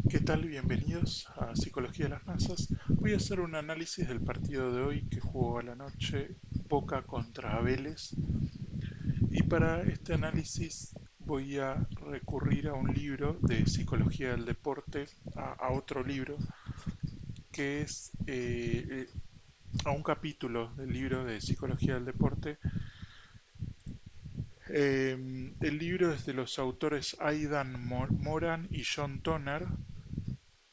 ¿Qué tal? Bienvenidos a Psicología de las Masas. Voy a hacer un análisis del partido de hoy que jugó a la noche Boca contra Vélez. Y para este análisis voy a recurrir a un libro de Psicología del Deporte, a otro libro, que es a un capítulo del libro de Psicología del Deporte. El libro es de los autores Aidan Moran y John Toner.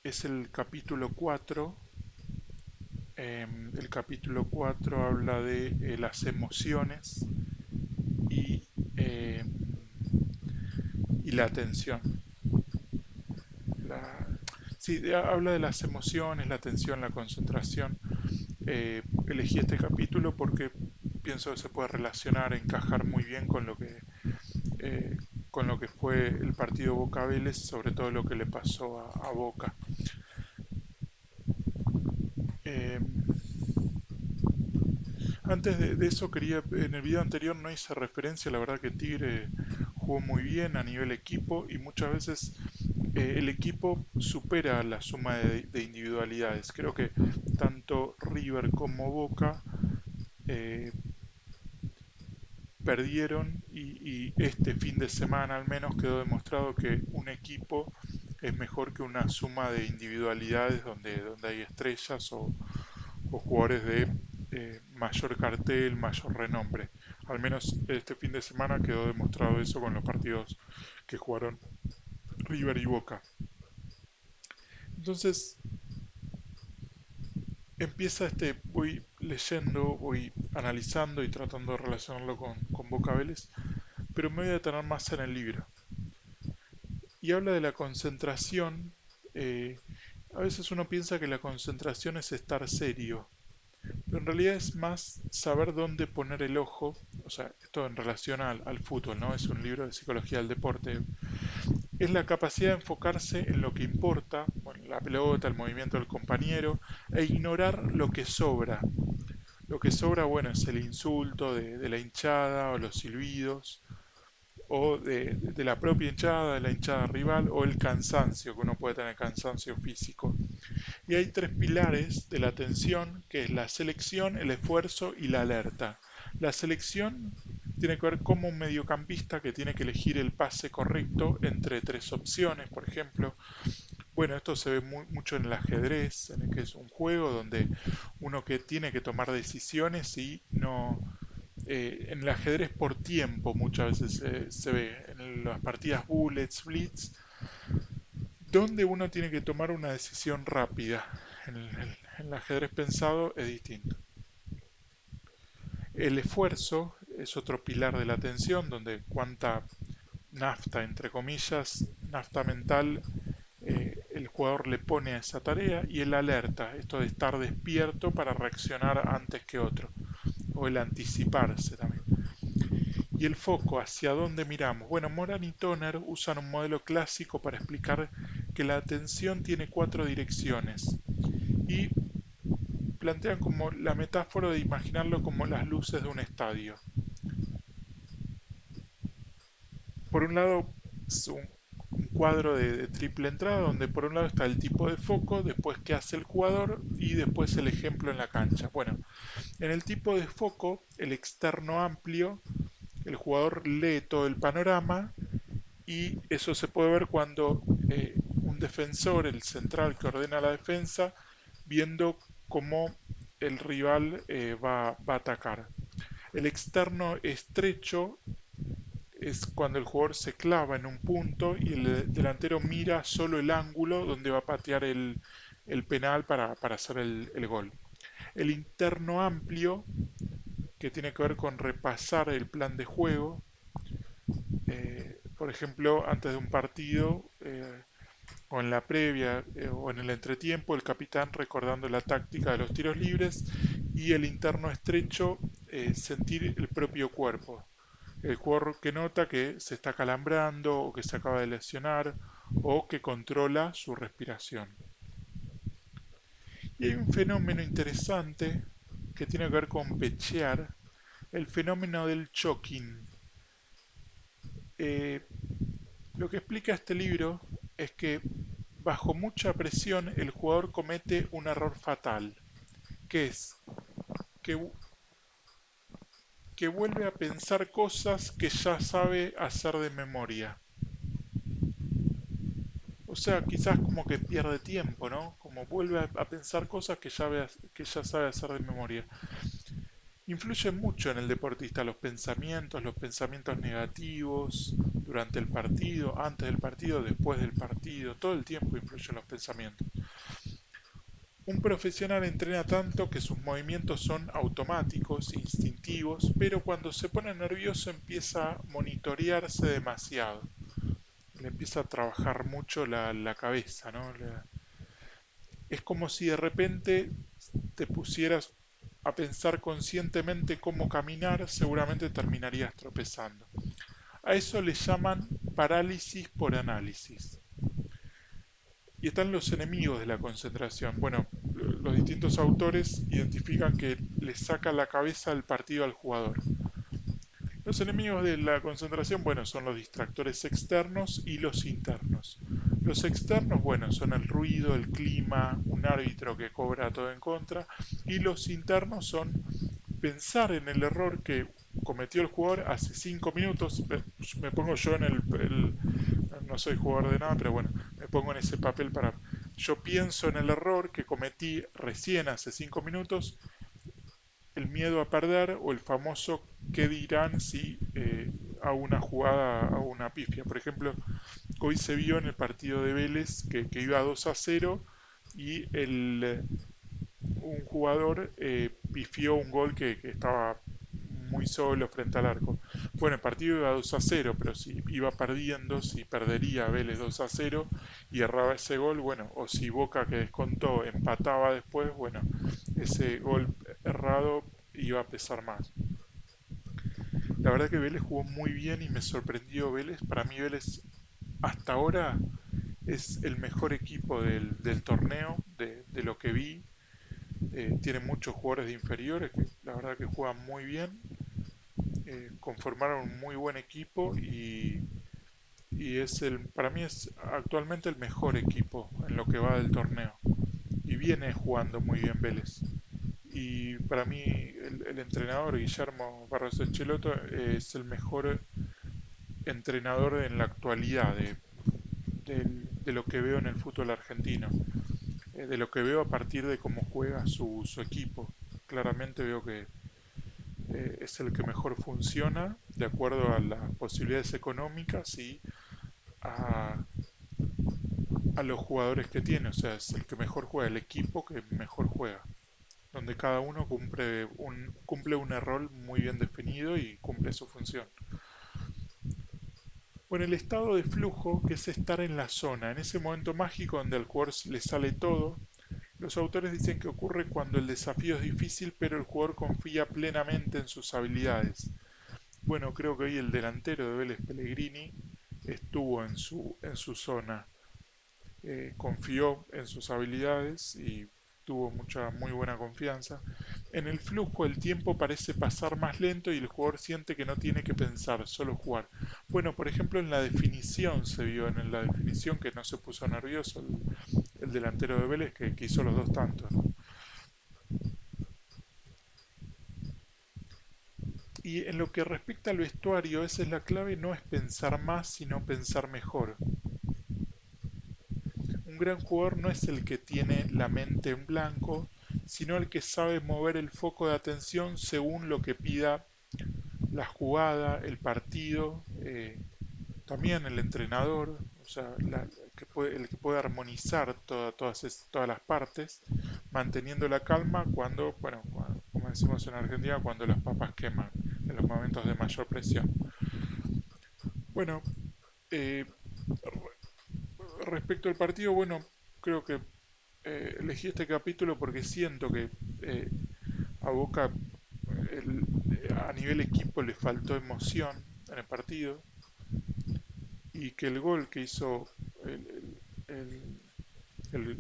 Es el capítulo 4. El capítulo 4 habla de las emociones y, eh, y la atención. La, sí, habla de las emociones, la atención, la concentración. Elegí este capítulo porque pienso que se puede relacionar, encajar muy bien eh, con lo que fue el partido Boca Vélez, sobre todo lo que le pasó a Boca. Eh, Antes de eso quería, en el video anterior no hice referencia, la verdad que Tigre jugó muy bien a nivel equipo y muchas veces el equipo supera la suma de individualidades. Creo que tanto River como Boca eh, perdieron y este fin de semana al menos quedó demostrado que un equipo es mejor que una suma de individualidades donde hay estrellas o jugadores de mayor cartel, mayor renombre. Al menos este fin de semana quedó demostrado eso con los partidos que jugaron River y Boca. Entonces voy leyendo, voy analizando y tratando de relacionarlo con Boca Vélez, pero me voy a detener más en el libro. Y habla de la concentración. eh, a veces uno piensa que la concentración es estar serio, pero en realidad es más saber dónde poner el ojo, o sea, esto en relación al fútbol, ¿no? Es un libro de psicología del deporte. Es la capacidad de enfocarse en lo que importa, bueno, la pelota, el movimiento del compañero, e ignorar lo que sobra. Lo que sobra, bueno, es el insulto de la hinchada o los silbidos, o de la propia hinchada, de la hinchada rival, o el cansancio, que uno puede tener cansancio físico. Y hay tres pilares de la atención, que es la selección, el esfuerzo y la alerta. La selección tiene que ver como un mediocampista que tiene que elegir el pase correcto entre tres opciones, por ejemplo. Bueno, esto se ve mucho en el ajedrez, en el que es un juego donde uno que tiene que tomar decisiones y no... en el ajedrez por tiempo muchas veces se ve, en las partidas Bullets, Blitz, donde uno tiene que tomar una decisión rápida. En el ajedrez pensado es distinto. El esfuerzo es otro pilar de la atención, donde cuánta nafta, entre comillas, nafta mental, el jugador le pone a esa tarea, y el alerta, esto de estar despierto para reaccionar antes que otro, o el anticiparse también. Y el foco, ¿hacia dónde miramos? Bueno, Moran y Toner usan un modelo clásico para explicar que la atención tiene cuatro direcciones y plantean como la metáfora de imaginarlo como las luces de un estadio. Por un lado, es un cuadro de triple entrada donde por un lado está el tipo de foco, después qué hace el jugador y después el ejemplo en la cancha. Bueno, en el tipo de foco, el externo amplio, el jugador lee todo el panorama y eso se puede ver cuando un defensor, el central que ordena la defensa, viendo cómo el rival va a atacar. El externo estrecho es cuando el jugador se clava en un punto y el delantero mira solo el ángulo donde va a patear el penal para hacer el gol. El interno amplio, que tiene que ver con repasar el plan de juego, por ejemplo, antes de un partido, o en la previa, o en el entretiempo, el capitán recordando la táctica de los tiros libres, y el interno estrecho, sentir el propio cuerpo. El jugador que nota que se está calambrando o que se acaba de lesionar o que controla su respiración. Y hay un fenómeno interesante que tiene que ver con pechear, el fenómeno del choking. Eh, lo que explica este libro es que bajo mucha presión el jugador comete un error fatal, que es que, que vuelve a pensar cosas que ya sabe hacer de memoria. O sea, quizás como que pierde tiempo, ¿no? Como vuelve a pensar cosas que ya sabe hacer de memoria. Influye mucho en el deportista los pensamientos negativos durante el partido, antes del partido, después del partido, todo el tiempo influyen los pensamientos. Un profesional entrena tanto que sus movimientos son automáticos, instintivos, pero cuando se pone nervioso empieza a monitorearse demasiado. Le empieza a trabajar mucho la cabeza, ¿no? Es como si de repente te pusieras a pensar conscientemente cómo caminar, seguramente terminarías tropezando. A eso le llaman parálisis por análisis. Y están los enemigos de la concentración. Bueno, los distintos autores identifican que le saca la cabeza del partido al jugador. Los enemigos de la concentración, bueno, son los distractores externos y los internos. Los externos, bueno, son el ruido, el clima, un árbitro que cobra todo en contra. Y los internos son pensar en el error que cometió el jugador hace 5 minutos. Me pongo yo en no soy jugador de nada, pero bueno, me pongo en ese papel para... Yo pienso en el error que cometí recién hace 5 minutos, el miedo a perder o el famoso qué dirán si hago una jugada, hago una pifia. Por ejemplo, hoy se vio en el partido de Vélez que iba 2-0 y un jugador pifió un gol que estaba muy solo frente al arco. Bueno, el partido iba 2-0, pero si iba perdiendo, si perdería Vélez 2-0 y erraba ese gol, bueno, o si Boca que descontó empataba después, bueno, ese gol errado iba a pesar más. La verdad que Vélez jugó muy bien y me sorprendió Vélez. Para mí Vélez hasta ahora es el mejor equipo del torneo, de lo que vi. Tiene muchos jugadores de inferiores que la verdad que juegan muy bien. Conformaron un muy buen equipo y para mí es actualmente el mejor equipo en lo que va del torneo. Y viene jugando muy bien Vélez. Y para mí el entrenador Guillermo Barros Echeloto es el mejor entrenador en la actualidad de lo que veo en el fútbol argentino, de lo que veo a partir de cómo juega su equipo. Claramente veo que es el que mejor funciona de acuerdo a las posibilidades económicas y a, a los jugadores que tiene, o sea, es el que mejor juega, el equipo que mejor juega, donde cada uno cumple un rol muy bien definido y cumple su función. Bueno, el estado de flujo, que es estar en la zona, en ese momento mágico donde al jugador le sale todo, los autores dicen que ocurre cuando el desafío es difícil, pero el jugador confía plenamente en sus habilidades. Bueno, creo que hoy el delantero de Vélez Pellegrini estuvo en su zona, confió en sus habilidades y tuvo muy buena confianza. En el flujo el tiempo parece pasar más lento y el jugador siente que no tiene que pensar, solo jugar. Bueno, por ejemplo en la definición se vio en la definición que no se puso nervioso el delantero de Vélez que hizo los dos tantos, ¿no? Y en lo que respecta al vestuario, esa es la clave, no es pensar más, sino pensar mejor. Un gran jugador no es el que tiene la mente en blanco, sino el que sabe mover el foco de atención según lo que pida la jugada, el partido, también el entrenador, o sea, el que puede armonizar todas las partes, manteniendo la calma bueno, como decimos en Argentina, cuando las papas queman, en los momentos de mayor presión. Bueno, eh, respecto al partido, bueno, creo que elegí este capítulo porque siento que eh, a Boca a nivel equipo le faltó emoción en el partido y que el gol que hizo el, el- el-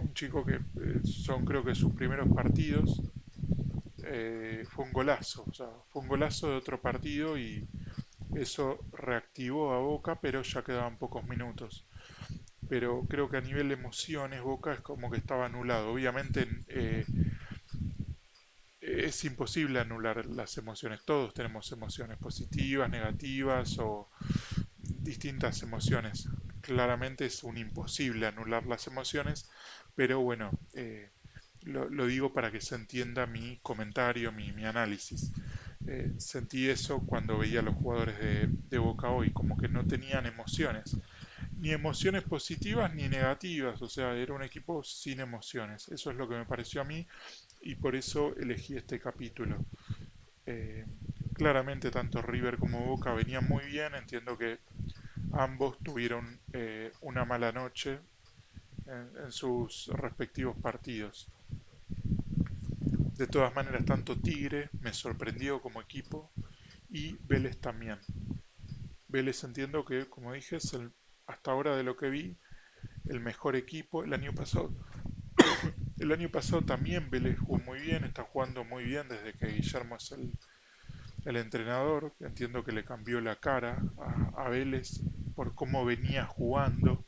un chico que son creo que sus primeros partidos fue un golazo, o sea, fue un golazo de otro partido y eso reactivó a Boca, pero ya quedaban pocos minutos. pero creo que a nivel de emociones Boca es como que estaba anulado. Obviamente es imposible anular las emociones, todos tenemos emociones positivas, negativas o distintas emociones. Claramente es un imposible anular las emociones, pero bueno, lo digo para que se entienda mi comentario, mi análisis. Sentí eso cuando veía a los jugadores de Boca hoy, como que no tenían emociones, ni emociones positivas ni negativas, o sea, era un equipo sin emociones. Eso es lo que me pareció a mí y por eso elegí este capítulo. Eh, Claramente tanto River como Boca venían muy bien, entiendo que ambos tuvieron una mala noche en sus respectivos partidos. De todas maneras, tanto Tigre me sorprendió como equipo y Vélez también. Vélez entiendo que, como dije, es hasta ahora de lo que vi, el mejor equipo. El año pasado también Vélez jugó muy bien, está jugando muy bien desde que Guillermo es el entrenador. Entiendo que le cambió la cara a Vélez por cómo venía jugando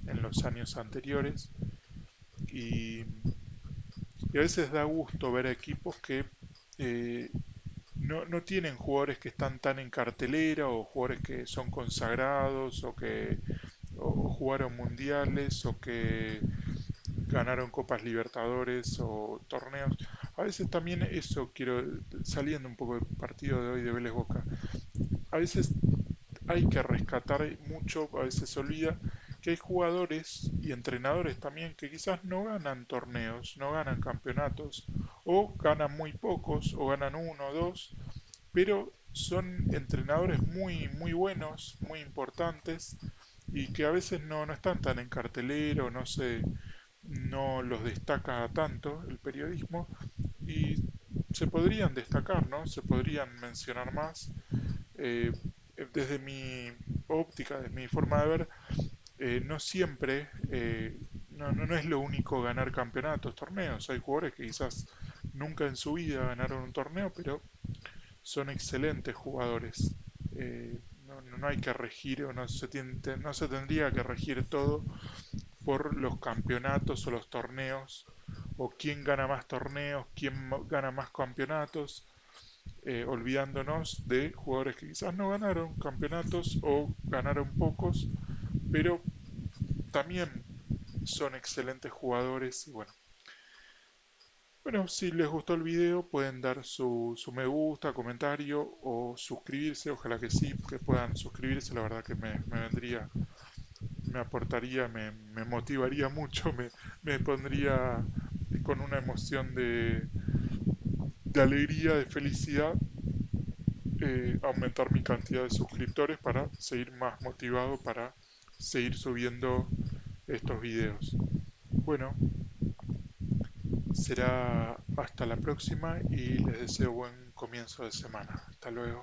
en los años anteriores. Y, y a veces da gusto ver equipos que eh, no tienen jugadores que están tan en cartelera o jugadores que son consagrados o jugaron mundiales o que ganaron Copas Libertadores o torneos. A veces también eso quiero, saliendo un poco del partido de hoy de Vélez Boca, a veces hay que rescatar mucho, a veces se olvida que hay jugadores y entrenadores también que quizás no ganan torneos, no ganan campeonatos, o ganan muy pocos, o ganan uno o dos, pero son entrenadores muy, muy buenos, muy importantes, y que a veces no están tan en cartelero, no los destaca tanto el periodismo, y se podrían destacar, ¿no? Se podrían mencionar más. Eh, Desde mi óptica, desde mi forma de ver, no siempre, no es lo único ganar campeonatos, torneos. Hay jugadores que quizás nunca en su vida ganaron un torneo, pero son excelentes jugadores. No hay que regir o no se tendría que regir todo por los campeonatos o los torneos o quién gana más torneos, quién gana más campeonatos, olvidándonos de jugadores que quizás no ganaron campeonatos o ganaron pocos, pero también son excelentes jugadores y bueno, si les gustó el video pueden dar su me gusta, comentario o suscribirse, ojalá que sí, que puedan suscribirse, la verdad que me vendría, me aportaría, me motivaría mucho, me pondría con una emoción de alegría, de felicidad, aumentar mi cantidad de suscriptores para seguir más motivado para seguir subiendo estos videos. Bueno, será hasta la próxima y les deseo buen comienzo de semana. Hasta luego.